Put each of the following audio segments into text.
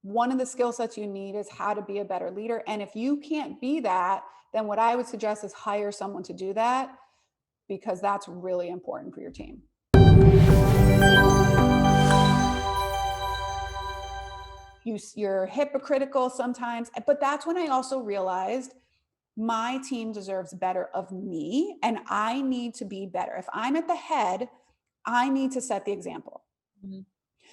one of the skill sets you need is how to be a better leader. And if you can't be that, then what I would suggest is hire someone to do that, because that's really important for your team. You're hypocritical sometimes, but that's when I also realized my team deserves better of me and I need to be better. If I'm at the head, I need to set the example. Mhm.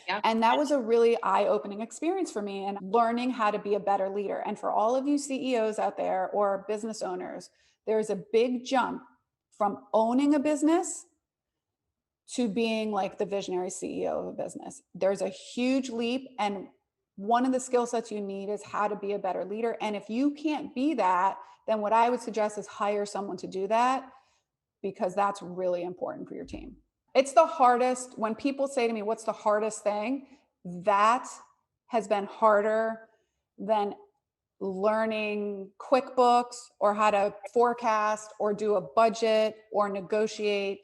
Yeah. And that was a really eye-opening experience for me, and learning how to be a better leader. And for all of you CEOs out there or business owners, there's a big jump from owning a business to being like the visionary CEO of a business. There's a huge leap. And one of the skill sets you need is how to be a better leader. And if you can't be that, then what I would suggest is hire someone to do that, because that's really important for your team. It's the hardest. When people say to me, what's the hardest thing? That has been harder than learning QuickBooks or how to forecast or do a budget or negotiate.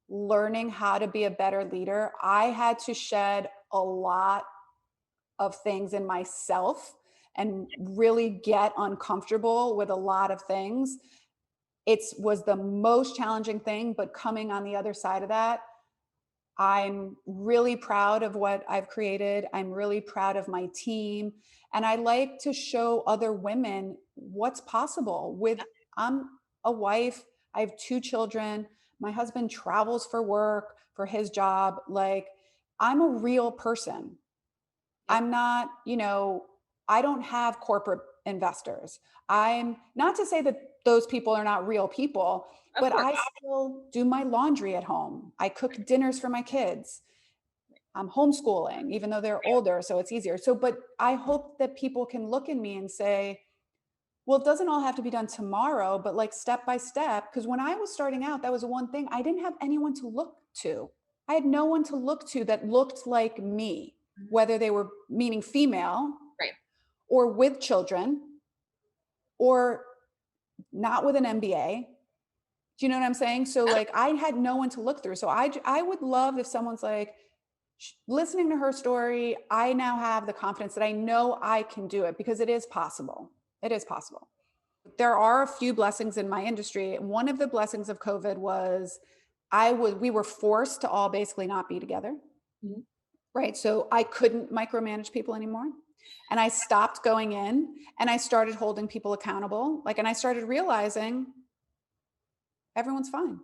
Learning how to be a better leader, I had to shed a lot of things in myself and really get uncomfortable with a lot of things. It was the most challenging thing, but coming on the other side of that, I'm really proud of what I've created. I'm really proud of my team. And I like to show other women what's possible with, I'm a wife, I have 2 children. My husband travels for work, for his job. Like, I'm a real person. Yep. I'm not, I don't have corporate investors. I'm not to say that those people are not real people, Of but course. I still do my laundry at home. I cook dinners for my kids. I'm homeschooling, even though they're older, so it's easier. So, but I hope that people can look at me and say, well, it doesn't all have to be done tomorrow, but like step by step. Because when I was starting out, that was one thing. I didn't have anyone to look to. I had no one to look to that looked like me, Mhm. whether they were, meaning female, Right. or with children, or not with an MBA. Do you know what I'm saying? So like I had no one to look through. So I would love if someone's like, listening to her story, I now have the confidence that I know I can do it, because it is possible. It is possible. There are a few blessings in my industry. One of the blessings of COVID was we were forced to all basically not be together. Mhm. Right. So I couldn't micromanage people anymore. And I stopped going in and I started holding people accountable. And I started realizing everyone's fine.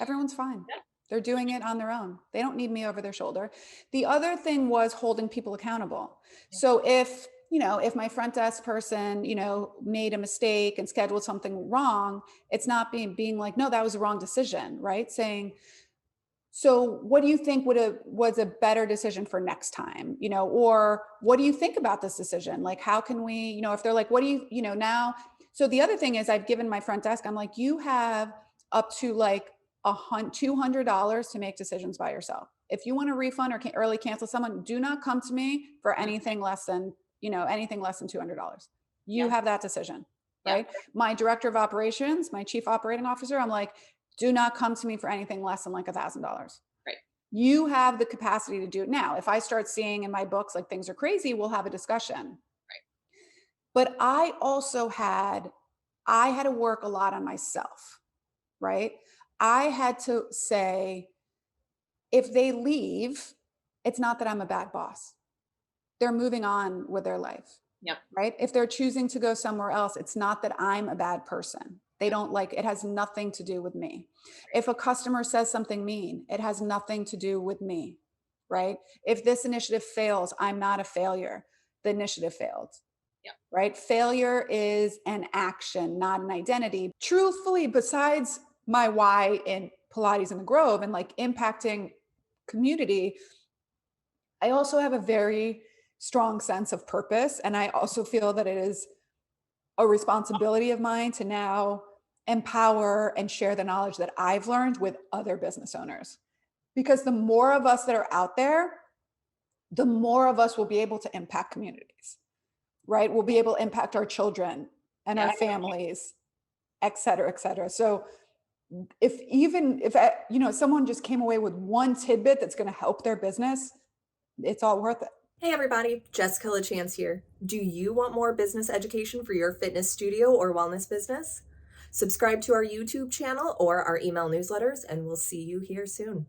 Everyone's fine. Yeah. They're doing it on their own. They don't need me over their shoulder. The other thing was holding people accountable. Yeah. So if my front desk person, made a mistake and scheduled something wrong, it's not being like, no, that was a wrong decision, right? Saying, so what do you think was a better decision for next time? Or what do you think about this decision? Like, how can we, if they're like, what do you now? So the other thing is, I've given my front desk, I'm like, you have up to like $200 to make decisions by yourself. If you want to refund or early cancel someone, do not come to me for anything less than, anything less than $200. You Yeah. have that decision, Yeah. right? My director of operations, my chief operating officer, I'm like, do not come to me for anything less than like $1,000. Right. You have the capacity to do it now. If I start seeing in my books like things are crazy, we'll have a discussion. Right. But I had to work a lot on myself, right? I had to say, if they leave, it's not that I'm a bad boss. They're moving on with their life. Yep. Right? If they're choosing to go somewhere else, it's not that I'm a bad person. They don't like, it has nothing to do with me. If a customer says something mean, it has nothing to do with me. Right? If this initiative fails, I'm not a failure. The initiative failed. Yep. Right? Failure is an action, not an identity. Truthfully, besides my why in Pilates in the Grove and like impacting community, I also have a very strong sense of purpose. And I also feel that it is a responsibility of mine to now empower and share the knowledge that I've learned with other business owners. Because the more of us that are out there, the more of us will be able to impact communities, right? We'll be able to impact our children and our families, et cetera, et cetera. So if someone just came away with one tidbit that's going to help their business, it's all worth it. Hey everybody, Jessica LaChance here. Do you want more business education for your fitness studio or wellness business? Subscribe to our YouTube channel or our email newsletters, and we'll see you here soon.